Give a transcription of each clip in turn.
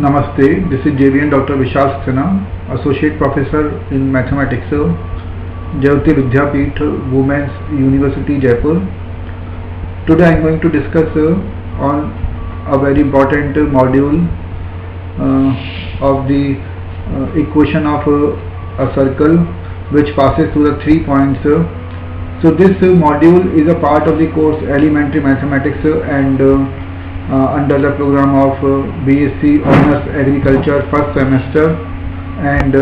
Namaste, this is JVN Dr. Vishal Saxena, Associate Professor in Mathematics, Jayoti Vidyapeeth, Women's University, Jaipur. Today I am going to discuss on a very important module of the equation of a circle which passes through the 3 points. So this module is a part of the course Elementary Mathematics and under the program of BSc Honors Agriculture first semester and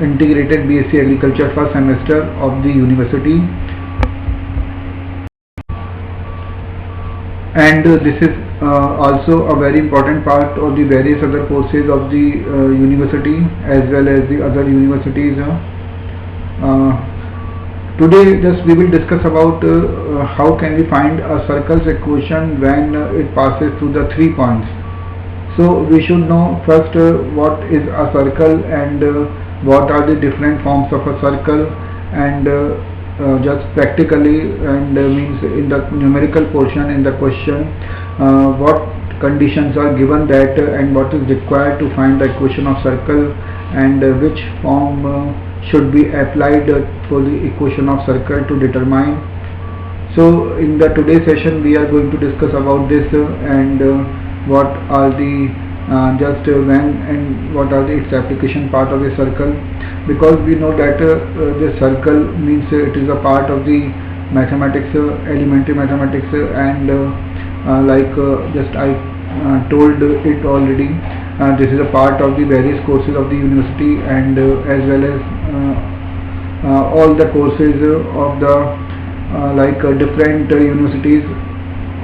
Integrated BSc Agriculture first semester of the university. And this is also a very important part of the various other courses of the university as well as the other universities. Today we will discuss about how can we find a circle's equation when it passes through the 3 points. So we should know first what is a circle and what are the different forms of a circle, and just practically and means in the numerical portion in the question what conditions are given that and what is required to find the equation of circle and which form should be applied for the equation of circle to determine. So in the today's session we are going to discuss about this and what are the just when and what are the its application part of a circle, because we know that the circle means it is a part of the mathematics, elementary mathematics, and just I told it already, this is a part of the various courses of the university and as well as all the courses of the different universities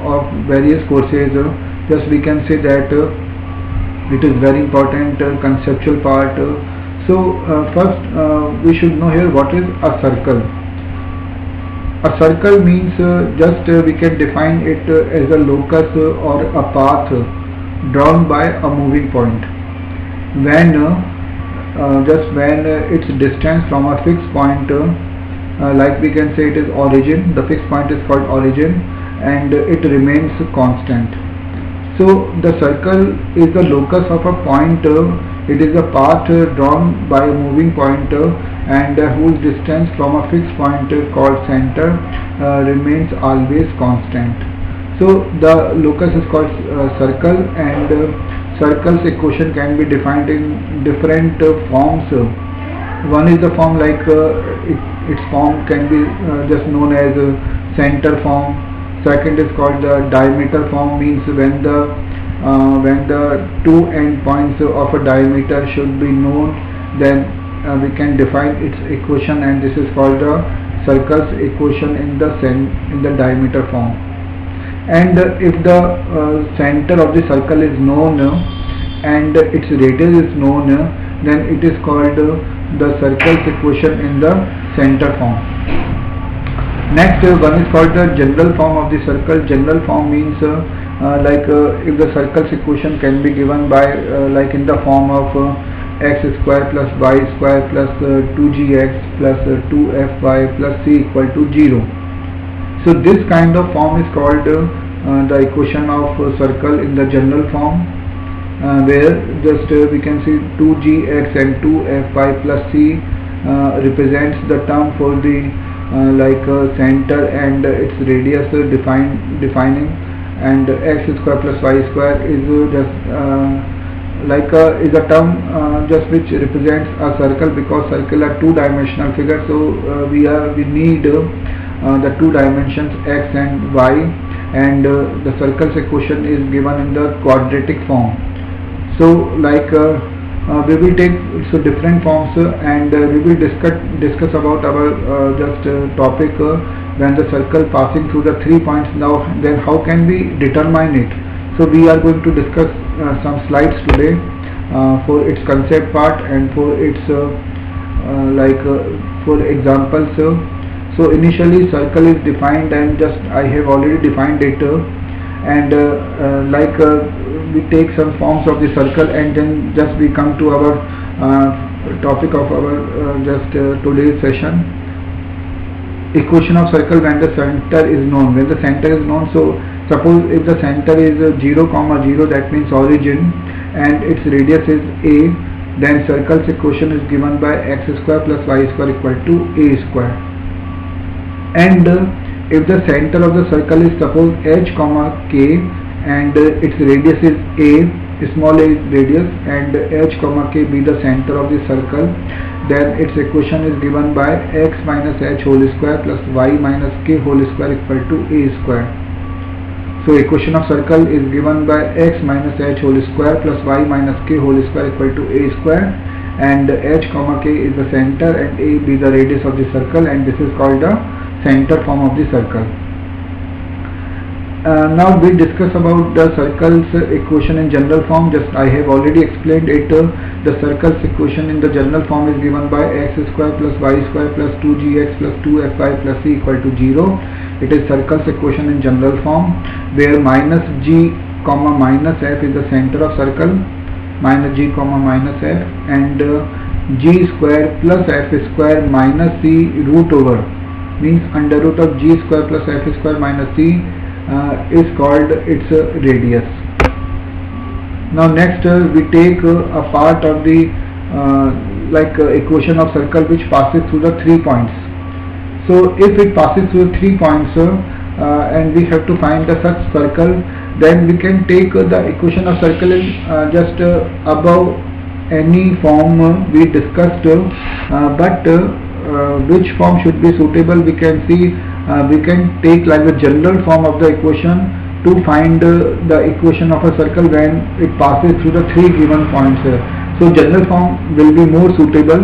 of various courses. Just we can say that it is very important conceptual part. So first we should know here what is a circle. A circle means just we can define it as a locus or a path drawn by a moving point when when its distance from a fixed point, like we can say it is origin, the fixed point is called origin, and it remains constant. So the circle is the locus of a point, it is a path drawn by a moving point and whose distance from a fixed point called center remains always constant. So the locus is called circle, and circle's equation can be defined in different forms. One is the form like its form can be just known as center form. Second is called the diameter form, means when the two end points of a diameter should be known, then we can define its equation, and this is called the circle's equation in the diameter form. And if the center of the circle is known and its radius is known, then it is called the circle's equation in the center form. Next one is called the general form of the circle. General form means if the circle's equation can be given by like in the form of x square plus y square plus 2gx plus 2fy plus c equal to 0. So this kind of form is called the equation of circle in the general form, where just we can see 2gx and 2fy plus c represents the term for the center and its radius defining, and x square plus y square is just is a term just which represents a circle, because circle are two-dimensional figure. So we need the two dimensions x and y, and the circle's equation is given in the quadratic form. So we will take different forms and we will discuss about our topic when the circle passing through the 3 points. Now then how can we determine it? So we are going to discuss some slides today for its concept part and for its for examples. So initially circle is defined, and just I have already defined it, and we take some forms of the circle, and then just we come to our topic of our today's session. Equation of circle when the center is known. When the center is known, so Suppose if the center is 0, 0, that means origin, and its radius is a, then circle's equation is given by x square plus y square equal to a square. And if the center of the circle is suppose h, k, and its radius is a, small a is radius, and h, k be the center of the circle, then its equation is given by x minus h whole square plus y minus k whole square equal to a square. So equation of circle is given by x minus h whole square plus y minus k whole square equal to a square, and h, k is the center and a be the radius of the circle, and this is called the center form of the circle. Now we discuss about the circle's equation in general form. Just I have already explained it. The circle's equation in the general form is given by x square plus y square plus 2gx plus 2fy plus c equal to 0. It is circle's equation in general form, where minus g minus f is the center of circle, minus g minus f, and g square plus f square minus c root over, means under root of g square plus f square minus c is called its radius. Now next we take a part of the equation of circle which passes through the 3 points. So if it passes through 3 points and we have to find the such circle, then we can take the equation of circle in just above any form we discussed, but which form should be suitable we can see. We can take like the general form of the equation to find the equation of a circle when it passes through the 3 given points. So general form will be more suitable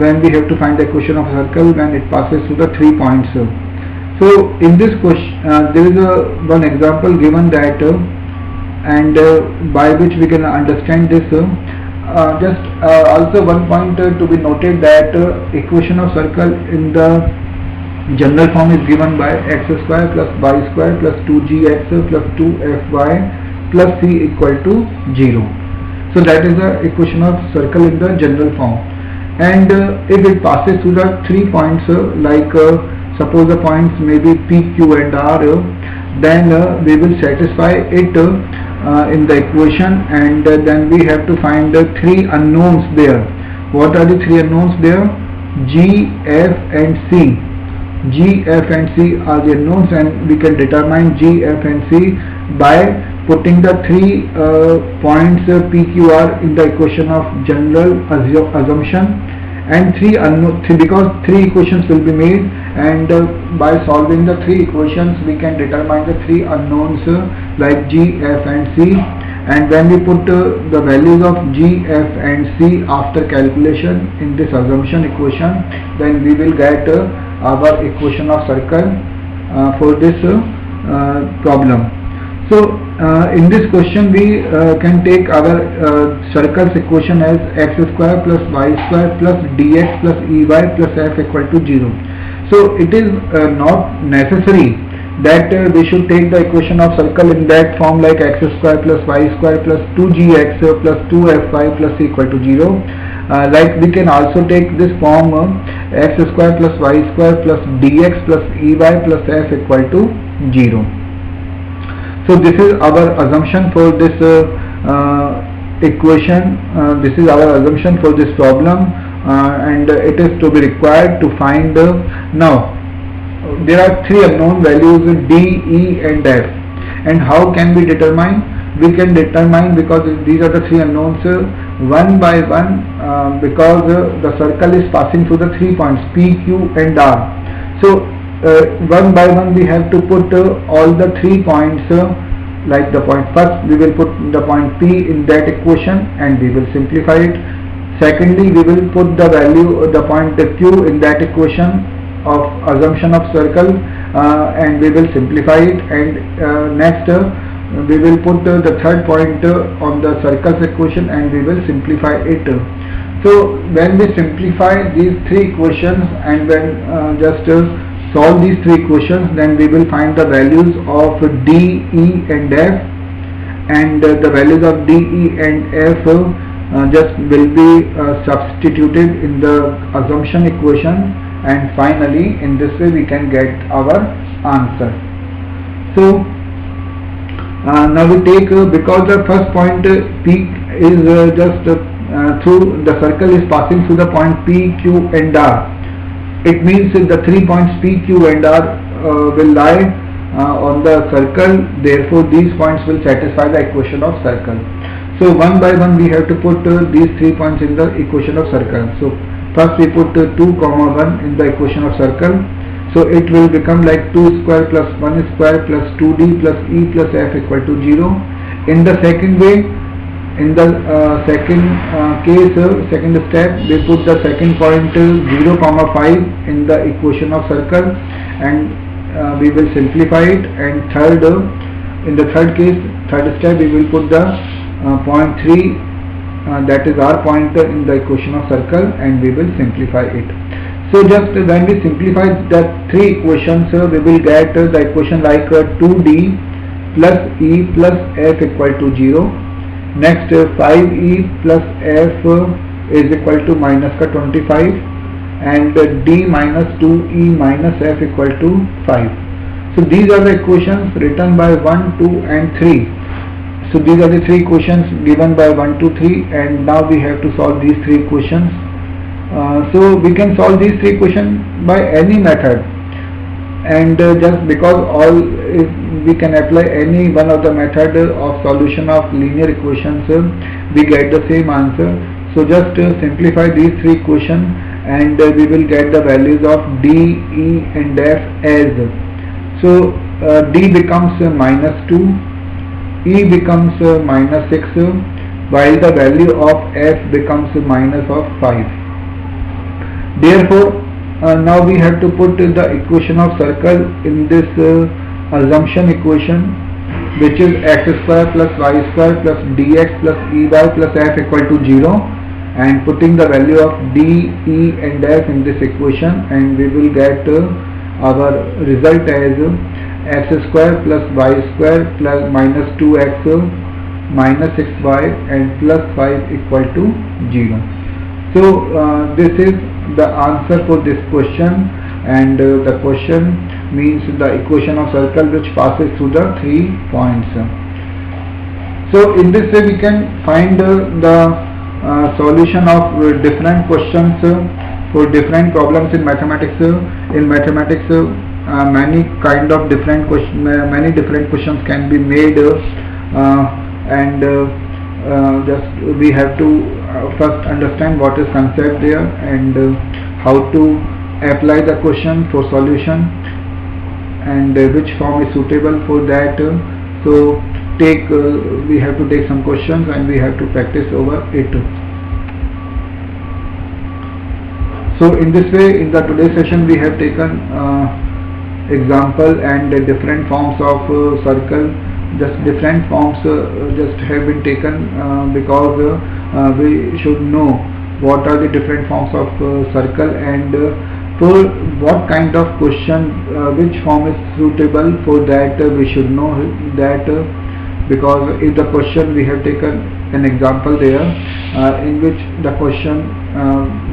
when we have to find the equation of a circle when it passes through the 3 points. So in this question there is one example given that and by which we can understand this. Also one point to be noted that equation of circle in the general form is given by x square plus y square plus 2gx plus 2fy plus c equal to 0. So that is the equation of circle in the general form. And if it passes through the 3 points, suppose the points may be p, q and r, then we will satisfy it in the equation, and then we have to find the 3 unknowns there. What are the 3 unknowns there? G, f and c. G, F and C are the unknowns, and we can determine G, F and C by putting the 3 points P, Q, R in the equation of general assumption, and 3 unknown, because 3 equations will be made, and by solving the 3 equations we can determine the 3 unknowns like G, F and C. And when we put the values of G, F and C after calculation in this assumption equation, then we will get our equation of circle for this problem. So in this question we can take our circle's equation as x square plus y square plus dx plus ey plus f equal to 0. So it is not necessary that we should take the equation of circle in that form like x square plus y square plus 2gx plus 2fy plus c equal to 0. Like we can also take this form x square plus y square plus dx plus ey plus f equal to 0. So this is our assumption for this equation. This is our assumption for this problem, and it is to be required to find. Now there are 3 unknown values D, E and F, and how can we determine? We can determine because these are the 3 unknowns one by one, because the circle is passing through the 3 points P, Q and R. So one by one we have to put all the 3 points, like the point first we will put the point P in that equation and we will simplify it. Secondly, we will put the value the point Q in that equation of assumption of circle and we will simplify it, and next we will put the third point on the circle's equation and we will simplify it. So when we simplify these 3 equations and when just solve these 3 equations, then we will find the values of D, E and F, and the values of D, E and F just will be substituted in the assumption equation, and finally in this way we can get our answer. So now we take because the first point P is just through the circle is passing through the point P, Q and R. It means the 3 points P, Q and R will lie on the circle, therefore these points will satisfy the equation of circle. So one by one we have to put these 3 points in the equation of circle. So first we put 2, 1 in the equation of circle. So it will become like 2 square plus 1 square plus 2d plus e plus f equal to 0. In the second way, in the second step, we put the second point 0, 5 in the equation of circle, and we will simplify it. And in the third step, we will put the point 3, that is our point in the equation of circle, and we will simplify it. So just when we simplify the 3 equations, we will get the equation like 2d plus e plus f equal to 0. Next 5e plus f is equal to minus 25, and d minus 2e minus f equal to 5. So these are the equations written by 1, 2 and 3. So these are the 3 equations given by 1, 2, 3, and now we have to solve these 3 equations. So we can solve these 3 equations by any method, and just because if we can apply any one of the method of solution of linear equations, we get the same answer. So just simplify these 3 equations, and we will get the values of d, e and f as. So d becomes minus 2, e becomes minus 6, while the value of f becomes minus of 5. Therefore now we have to put the equation of circle in this assumption equation, which is x square plus y square plus dx plus ey plus f equal to 0, and putting the value of d, e and f in this equation, and we will get our result as x square plus y square plus minus 2x minus 6y and plus 5 equal to 0. So this is the answer for this question, and the question means the equation of circle which passes through the 3 points. So in this way we can find the solution of different questions for different problems in mathematics. In mathematics, many different questions can be made, and just we have to first understand what is concept there, and how to apply the question for solution, and which form is suitable for that. So we have to take some questions, and we have to practice over it. So in this way, in the today's session, we have taken example and different forms of circle. Just different forms just have been taken because we should know what are the different forms of circle, and for what kind of question which form is suitable for that, we should know that, because if the question we have taken an example there in which the question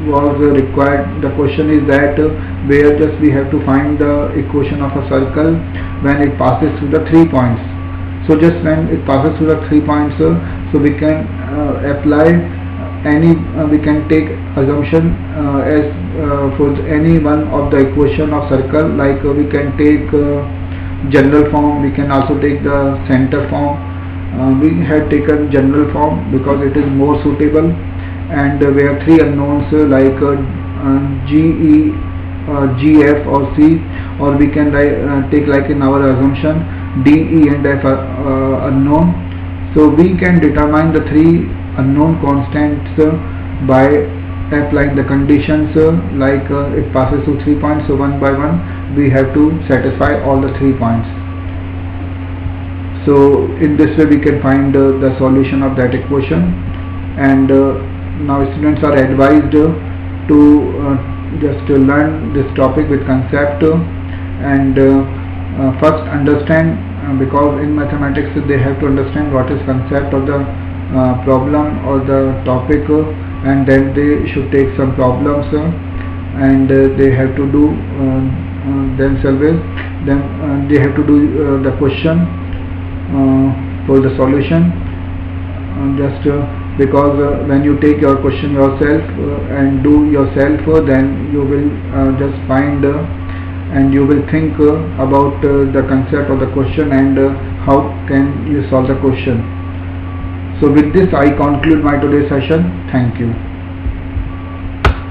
was required, the question is that where just we have to find the equation of a circle when it passes through the 3 points. So just when it passes through the 3 points, so we can apply any, we can take assumption as for any one of the equation of circle, like we can take general form, we can also take the center form. We had taken general form because it is more suitable, and we have 3 unknowns like G, E, G, F or C, or we can take like in our assumption D, E and F are unknown. So we can determine the 3 unknown constants by applying the conditions, like it passes through 3 points, so one by one we have to satisfy all the 3 points. So in this way we can find the solution of that equation, and now students are advised to just learn this topic with concept, and first understand, because in mathematics they have to understand what is concept of the problem or the topic, and then they should take some problems, and they have to do themselves. then they have to do the question for the solution. Just because when you take your question yourself and do yourself, then you will just find and you will think about the concept of the question and how can you solve the question. So with this I conclude my today's session. Thank you.